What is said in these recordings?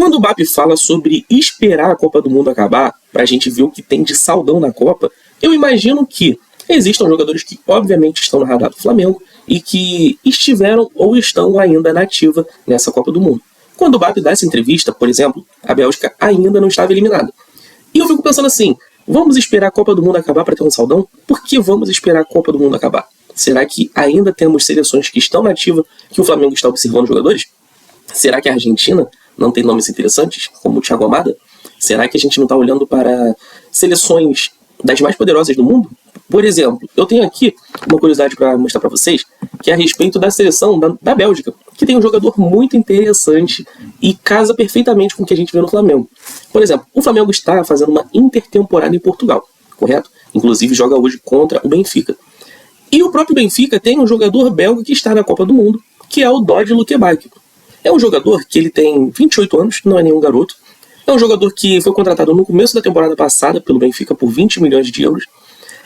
Quando o BAP fala sobre esperar a Copa do Mundo acabar, pra gente ver o que tem de saldão na Copa, eu imagino que existam jogadores que obviamente estão no radar do Flamengo e que estiveram ou estão ainda na ativa nessa Copa do Mundo. Quando o BAP dá essa entrevista, por exemplo, a Bélgica ainda não estava eliminada. E eu fico pensando assim, vamos esperar a Copa do Mundo acabar para ter um saldão? Por que vamos esperar a Copa do Mundo acabar? Será que ainda temos seleções que estão na ativa que o Flamengo está observando jogadores? Será que a Argentina não tem nomes interessantes, como o Thiago Almada? Será que a gente não está olhando para seleções das mais poderosas do mundo? Por exemplo, eu tenho aqui uma curiosidade para mostrar para vocês, que é a respeito da seleção da Bélgica, que tem um jogador muito interessante e casa perfeitamente com o que a gente vê no Flamengo. Por exemplo, o Flamengo está fazendo uma intertemporada em Portugal, correto? Inclusive joga hoje contra o Benfica. E o próprio Benfica tem um jogador belga que está na Copa do Mundo, que é o Dodi Lukebakio. É um jogador que ele tem 28 anos, não é nenhum garoto. É um jogador que foi contratado no começo da temporada passada pelo Benfica por 20 milhões de euros.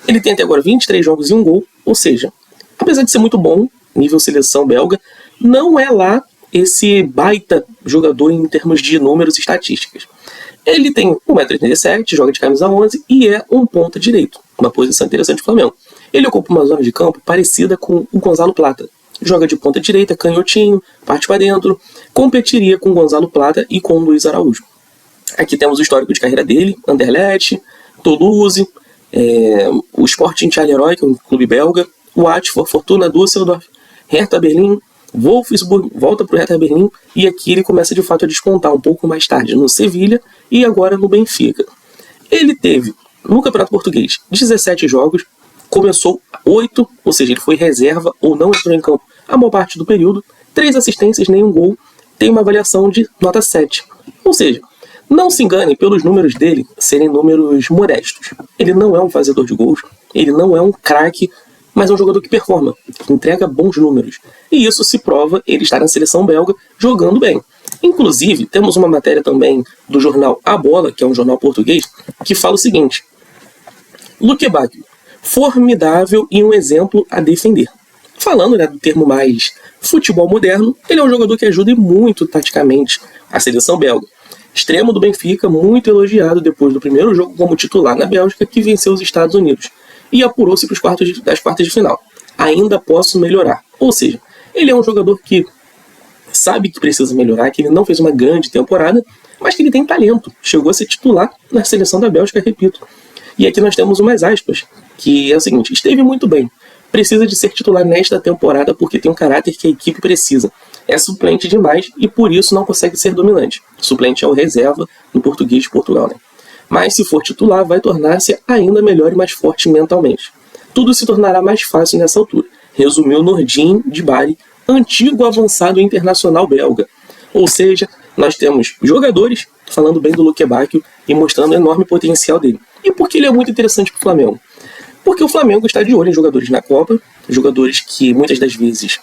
Ele tem até agora 23 jogos e um gol, ou seja, apesar de ser muito bom, nível seleção belga, não é lá esse baita jogador em termos de números e estatísticas. Ele tem 1,87 m, joga de camisa 11 e é um ponta direito, uma posição interessante do Flamengo. Ele ocupa uma zona de campo parecida com o Gonzalo Plata. Joga de ponta direita, canhotinho, parte para dentro, competiria com o Gonzalo Plata e com o Luiz Araújo. Aqui temos o histórico de carreira dele, Anderlecht, Toulouse, o Sporting Charleroi, que é um clube belga, o Watford, Fortuna Düsseldorf, Hertha Berlim, Wolfsburg, volta para o Hertha Berlim, e aqui ele começa de fato a despontar um pouco mais tarde no Sevilha e agora no Benfica. Ele teve, no Campeonato Português, 17 jogos, começou 8, ou seja, ele foi reserva ou não entrou em campo a maior parte do período, 3 assistências, nenhum gol, tem uma avaliação de nota 7. Ou seja, não se engane pelos números dele serem números modestos. Ele não é um fazedor de gols, ele não é um craque, mas é um jogador que performa, que entrega bons números. E isso se prova ele estar na seleção belga jogando bem. Inclusive, temos uma matéria também do jornal A Bola, que é um jornal português, que fala o seguinte: Lukebakio, formidável e um exemplo a defender. Falando do termo mais futebol moderno, ele é um jogador que ajuda muito taticamente a seleção belga. Extremo do Benfica, muito elogiado depois do primeiro jogo como titular na Bélgica, que venceu os Estados Unidos e apurou-se para as quartas de final. Ainda posso melhorar. Ou seja, ele é um jogador que sabe que precisa melhorar, que ele não fez uma grande temporada, mas que ele tem talento. Chegou a ser titular na seleção da Bélgica, repito. E aqui nós temos umas aspas, que é o seguinte: esteve muito bem. Precisa de ser titular nesta temporada porque tem um caráter que a equipe precisa. É suplente demais e por isso não consegue ser dominante. Suplente é o reserva no português de Portugal, né? Mas se for titular, vai tornar-se ainda melhor e mais forte mentalmente. Tudo se tornará mais fácil nessa altura, resumiu Nordin de Bari, antigo avançado internacional belga. Ou seja, nós temos jogadores falando bem do Lukebakio e mostrando o enorme potencial dele. E por que ele é muito interessante para o Flamengo? Porque o Flamengo está de olho em jogadores na Copa, jogadores que muitas das vezes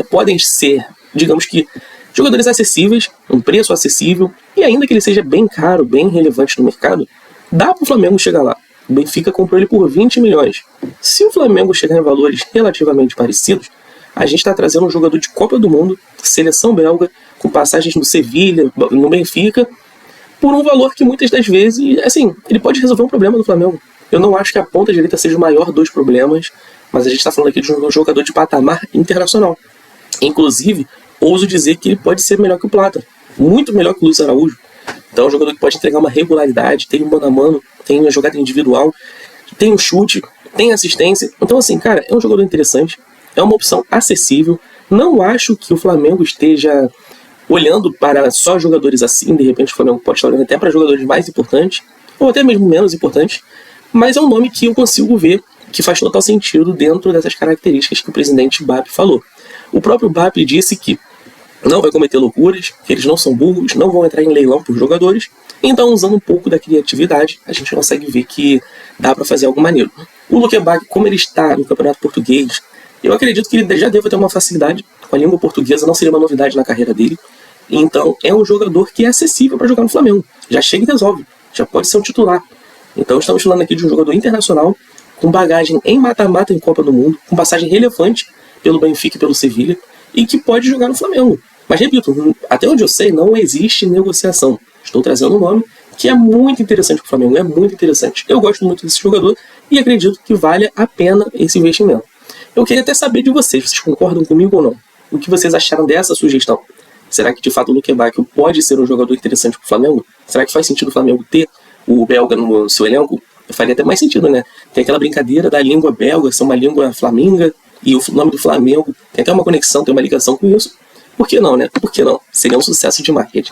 podem ser, digamos que, jogadores acessíveis, um preço acessível, e ainda que ele seja bem caro, bem relevante no mercado, dá para o Flamengo chegar lá. O Benfica comprou ele por 20 milhões. Se o Flamengo chegar em valores relativamente parecidos, a gente está trazendo um jogador de Copa do Mundo, seleção belga, com passagens no Sevilha, no Benfica, por um valor que muitas das vezes, assim, ele pode resolver um problema do Flamengo. Eu não acho que a ponta direita seja o maior dos problemas, mas a gente está falando aqui de um jogador de patamar internacional. Inclusive, ouso dizer que ele pode ser melhor que o Plata, muito melhor que o Luiz Araújo. Então é um jogador que pode entregar uma regularidade, tem um mano a mano, tem uma jogada individual, tem um chute, tem assistência. Então assim, cara, é um jogador interessante, é uma opção acessível. Não acho que o Flamengo esteja olhando para só jogadores assim, de repente o Flamengo pode estar olhando até para jogadores mais importantes, ou até mesmo menos importantes, mas é um nome que eu consigo ver que faz total sentido dentro dessas características que o presidente BAP falou. O próprio BAP disse que não vai cometer loucuras, que eles não são burros, não vão entrar em leilão por jogadores, então usando um pouco da criatividade, a gente consegue ver que dá para fazer algo maneiro. O Lukebakio, como ele está no Campeonato Português, eu acredito que ele já deva ter uma facilidade com a língua portuguesa, não seria uma novidade na carreira dele, então é um jogador que é acessível para jogar no Flamengo, já chega e resolve, já pode ser um titular. Então estamos falando aqui de um jogador internacional, com bagagem em mata-mata em Copa do Mundo, com passagem relevante pelo Benfica e pelo Sevilha, e que pode jogar no Flamengo. Mas repito, até onde eu sei, não existe negociação. Estou trazendo um nome que é muito interessante para o Flamengo, é muito interessante. Eu gosto muito desse jogador e acredito que vale a pena esse investimento. Eu queria até saber de vocês concordam comigo ou não? O que vocês acharam dessa sugestão? Será que de fato o Luque Bacchio pode ser um jogador interessante para o Flamengo? Será que faz sentido o Flamengo ter o belga no seu elenco? Faria até mais sentido, né? Tem aquela brincadeira da língua belga ser uma língua flaminga e o nome do Flamengo tem até uma conexão, tem uma ligação com isso. Por que não, né? Por que não? Seria um sucesso de marketing.